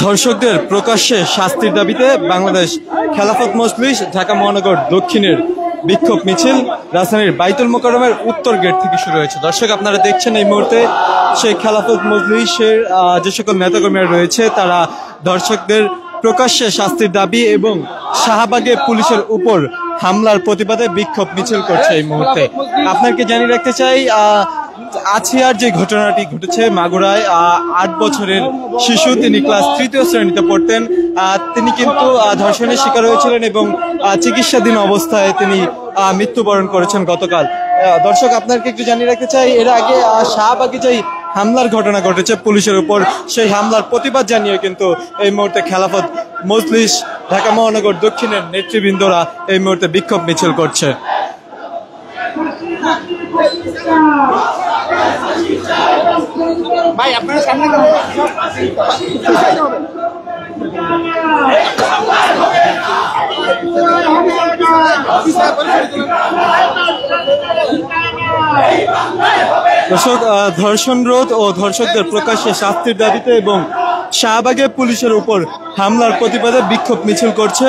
ধর্ষকদের প্রকাশ্যে শাস্তির দাবিতে বাংলাদেশ খেলাফত মজলিস ঢাকা মহানগর দক্ষিণের বিক্ষোভ মিছিল রাজধানীর বাইতুল মোকাররমের উত্তর গেট থেকে শুরু হয়েছে। দর্শক, আপনারা দেখছেন এই মুহূর্তে সেই খেলাফত মজলিসের যে সকল নেতাকর্মীরা রয়েছে তারা ধর্ষকদের প্রকাশ্যে শাস্তির দাবি এবং শাহবাগে পুলিশের উপর হামলার প্রতিবাদে বিক্ষোভ মিছিল করছে এই মুহূর্তে। আপনাকে জানিয়ে রাখতে চাই, আছিয়ার যে ঘটনাটি ঘটেছে মাগুরায়, 8 বছরের শিশু, তিনি ক্লাস 3য় শ্রেণীতে পড়তেন। তিনি কিন্তু ধর্ষণের শিকার হয়েছিলেন এবং চিকিৎসাধীন অবস্থায় তিনি মৃত্যুবরণ করেছেন গতকাল। দর্শক, আপনাকে একটু জানিয়ে রাখতে চাই, এর আগে শাহবাগে যেই হামলার ঘটনা ঘটেছে পুলিশের উপর, সেই হামলার প্রতিবাদ জানিয়ে কিন্তু এই মুহূর্তে খেলাফত মজলিস ঢাকা মহানগর দক্ষিণের নেতৃবৃন্দরা এই মুহূর্তে বিক্ষোভ মিছিল করছে। ভাই আপনারা সামনে দর্শক, ধর্ষণ রোধ ও ধর্ষকদের প্রকাশ্যে শাস্তির দাবিতে এবং শাহবাগে পুলিশের উপর হামলার প্রতিবাদে বিক্ষোভ মিছিল করছে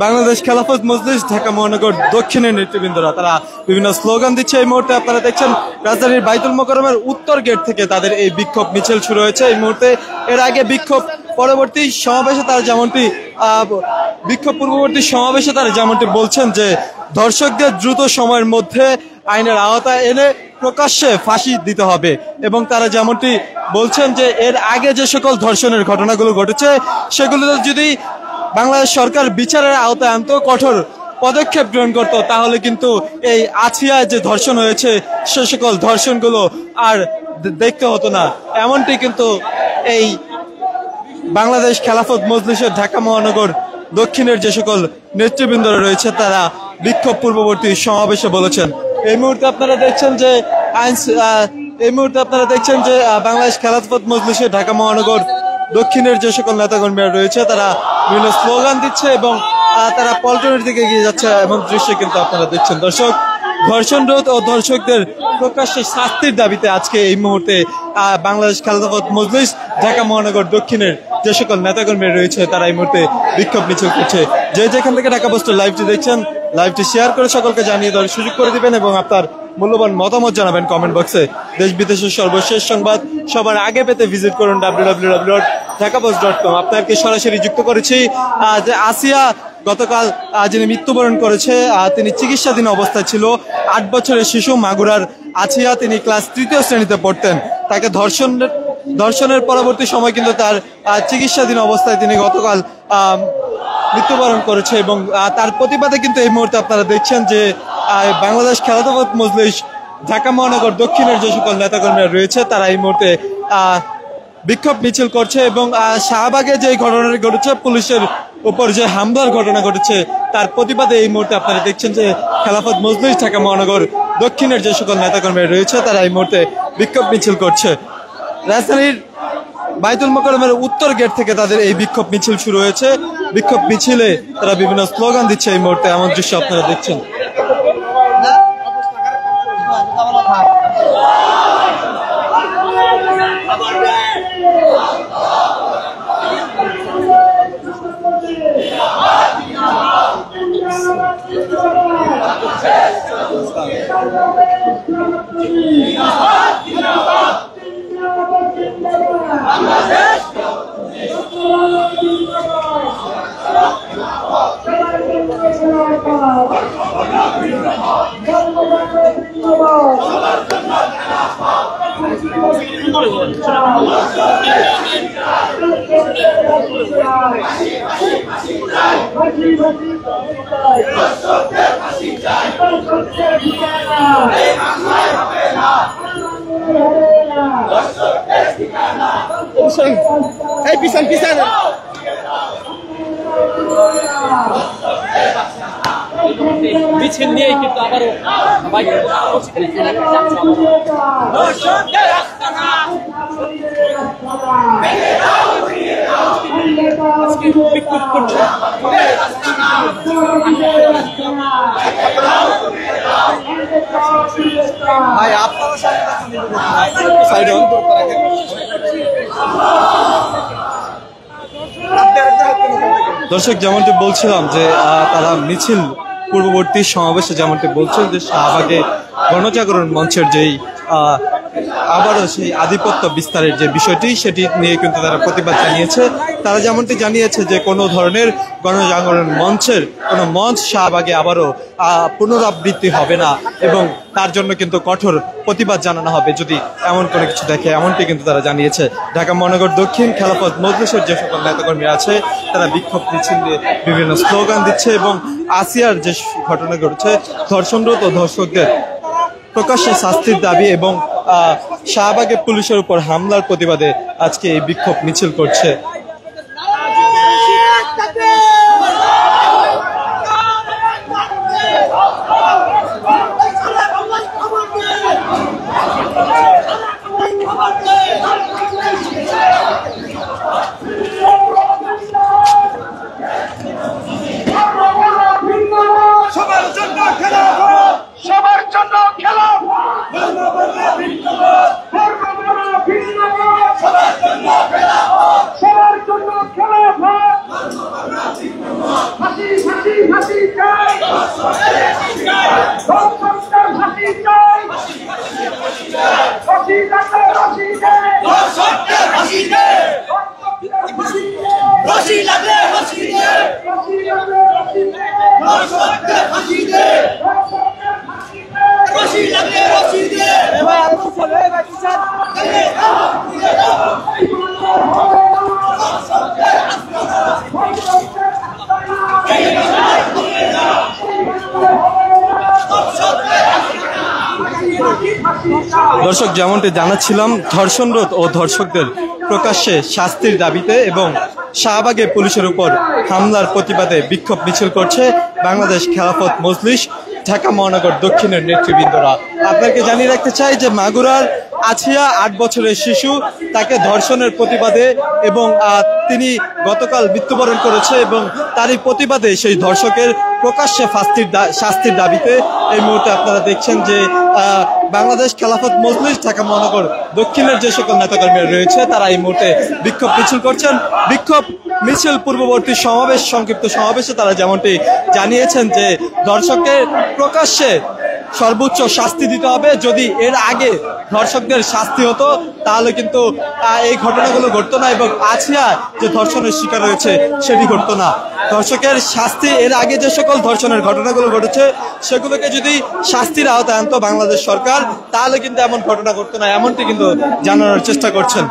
বাংলাদেশ খেলাফত মজলিস ঢাকা মহানগর দক্ষিণের নেতৃবৃন্দরা। তারা বিভিন্ন স্লোগান দিচ্ছে। এই মুহূর্তে আপনারা দেখছেন রাজধানীর বাইতুল মোকাররমের উত্তর গেট থেকে তাদের এই বিক্ষোভ মিছিল শুরু হয়েছে এই মুহূর্তে। এর আগে বিক্ষোভ পূর্ববর্তী সমাবেশে তারা যেমনটি বলছেন যে ধর্ষকদের দ্রুত সময়ের মধ্যে আইনের আওতায় এনে প্রকাশ্যে ফাঁসি দিতে হবে, এবং তারা যেমনটি বলছেন যে এর আগে যে সকল ধর্ষণের ঘটনাগুলো ঘটেছে সেগুলোতে যদি বাংলাদেশ সরকার বিচারের আওতায় আনতো, কঠোর পদক্ষেপ গ্রহণ করত, তাহলে কিন্তু এই আছিয়ায় যে ধর্ষণ হয়েছে সে সকল ধর্ষণগুলো আর দেখতে হতো না। এমনটি কিন্তু এই বাংলাদেশ খেলাফত মজলিসের ঢাকা মহানগর দক্ষিণের যে সকল নেতৃবৃন্দরা রয়েছে তারা বিক্ষোভ পূর্ববর্তী সমাবেশে বলেছেন। এই মুহূর্তে আপনারা দেখছেন যে বাংলাদেশ খেলাফত মজলিসের ঢাকা মহানগর দক্ষিণের যে সকল নেতাকর্মীরা রয়েছে তারা বিভিন্ন স্লোগান দিচ্ছে এবং তারা পল্টনের দিকে এগিয়ে যাচ্ছে এমন দৃশ্য কিন্তু আপনারা দেখছেন। দর্শক, ধর্ষণ রোধ ও ধর্ষকদের প্রকাশ্যে শাস্তির দাবিতে আজকে এই মুহূর্তে বাংলাদেশ খেলাফত মজলিস ঢাকা মহানগর দক্ষিণের যে সকল নেতাকর্মীরা রয়েছে তারা এই মুহূর্তে বিক্ষোভ মিছিল করছে। যে যেখান থেকে ঢাকা পোস্টের লাইভটি দেখছেন, লাইভটি শেয়ার করে সকলকে জানিয়ে দেওয়ার সুযোগ করে দিবেন এবং আপনার মূল্যবান মতামত জানাবেন কমেন্ট বক্সে। দেশ বিদেশের সর্বশেষ সংবাদ সবার আগে পেতে ভিজিট করুন www.dhakapost.com। আপনাকে সরাসরি যুক্ত করেছি যে আসিয়া গতকাল যিনি মৃত্যুবরণ করেছে, তিনি চিকিৎসাধীন অবস্থায় ছিল। 8 বছরের শিশু মাগুরার আছিয়া, তিনি ক্লাস 3য় শ্রেণীতে পড়তেন। তাকে ধর্ষণের পরবর্তী সময় কিন্তু তার চিকিৎসাধীন অবস্থায় তিনি গতকাল মৃত্যুবরণ করেছে এবং তার প্রতিবাদে কিন্তু এই মুহূর্তে আপনারা দেখছেন যে বাংলাদেশ খেলাফত মজলিস ঢাকা মহানগর দক্ষিণের যে সকল নেতাকর্মীরা রয়েছে তারা এই মুহূর্তে বিক্ষোভ মিছিল করছে এবং শাহবাগে যে ঘটনাটি ঘটেছে, পুলিশের উপর যে হামলার ঘটনা ঘটেছে, তার প্রতিবাদে এই মুহূর্তে আপনারা দেখছেন যে খেলাফত মজলিস ঢাকা মহানগর দক্ষিণের যে সকল নেতাকর্মীরা রয়েছে তারা এই মুহূর্তে বিক্ষোভ মিছিল করছে। রাজধানীর বাইতুল মোকাররমের উত্তর গেট থেকে তাদের এই বিক্ষোভ মিছিল শুরু হয়েছে। বিক্ষোভ মিছিলে তারা বিভিন্ন স্লোগান দিচ্ছে এই মুহূর্তে এমন দৃশ্য আপনারা দেখছেন। পিছন পিছন মিছিল নিয়ে কিন্তু আবারও ভাই আপনারা দর্শক, যেমনটি বলছিলাম যে তারা মিছিল পূর্ববর্তী সমাবেশে যেমনটি বলছেন যে শাহবাগে গণজাগরণ মঞ্চের যেই আবারও সেই আধিপত্য বিস্তারের যে বিষয়টি সেটি নিয়ে কিন্তু তারা প্রতিবাদ জানিয়েছে। তারা যেমনটি জানিয়েছে যে কোনো ধরনের গণজাগরণ মঞ্চের কোনো মঞ্চ শাহবাগে আবারও পুনরাবৃত্তি হবে না এবং তার জন্য কিন্তু কঠোর প্রতিবাদ জানানো হবে যদি এমন কোনো কিছু দেখে, এমনটি কিন্তু তারা জানিয়েছে। ঢাকা মহানগর দক্ষিণ খেলাফত মজলিসের যে সকল নেতাকর্মী আছে তারা বিক্ষোভ মিছিল দিয়ে বিভিন্ন স্লোগান দিচ্ছে এবং আসিয়ার যে ঘটনা ঘটেছে ধর্ষণরত ও ধর্ষকদের প্রকাশ্যে শাস্তির দাবি এবং শাহবাগে পুলিশের উপর হামলার প্রতিবাদে আজকে এই বিক্ষোভ মিছিল করছে। দর্শক, যেমনটি জানাচ্ছিলাম ধর্ষণরত ও ধর্ষকদের প্রকাশ্যে শাস্তির দাবিতে এবং শাহবাগে পুলিশের উপর হামলার প্রতিবাদে বিক্ষোভ মিছিল করছে বাংলাদেশ খেলাফত মজলিস ঢাকা মহানগর দক্ষিণের নেতৃবৃন্দরা। আপনাকে জানিয়ে রাখতে চাই যে মাগুরার আছিয়া 8 বছরের শিশু, তাকে ধর্ষণের প্রতিবাদে এবং তিনি গতকাল মৃত্যুবরণ করেছে এবং তারই প্রতিবাদে সেই ধর্ষকের প্রকাশ্যে শাস্তির দাবিতে এই মুহূর্তে আপনারা দেখছেন যে বাংলাদেশ খেলাফত মজলিস ঢাকা মহানগর দক্ষিণের যে সকল নেতাকর্মীরা রয়েছে তারা এই মুহূর্তে বিক্ষোভ মিছিল করছেন। বিক্ষোভ মিছিল পূর্ববর্তী সংক্ষিপ্ত সমাবেশে তারা যেমনটি জানিয়েছেন যে ধর্ষকের প্রকাশ্যে সর্বোচ্চ শাস্তি দিতে হবে। যদি এর আগে ধর্ষকদের শাস্তি হতো তাহলে কিন্তু এই ঘটনাগুলো ঘটতো না এবং আছিয়া যে ধর্ষণের শিকার হয়েছে সেটি ঘটতো না। ধর্ষকের শাস্তি, এর আগে যে সকল ধর্ষণের ঘটনাগুলো ঘটেছে সেগুলোকে যদি শাস্তির আওতায় আনতো বাংলাদেশ সরকার তাহলে কিন্তু এমন ঘটনা ঘটতো না, এমনটি কিন্তু জানানোর চেষ্টা করছেন।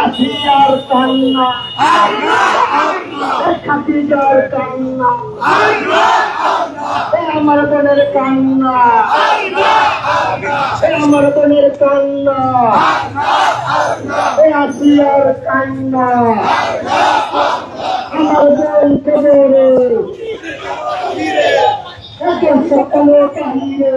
আসিয়ার কান্না খাতিজার কান্না আমার বোনের কান্না আমার বোনের কান্না আসিয়ার কান্না আমার বোন কবরে সকলে কাহিয়ে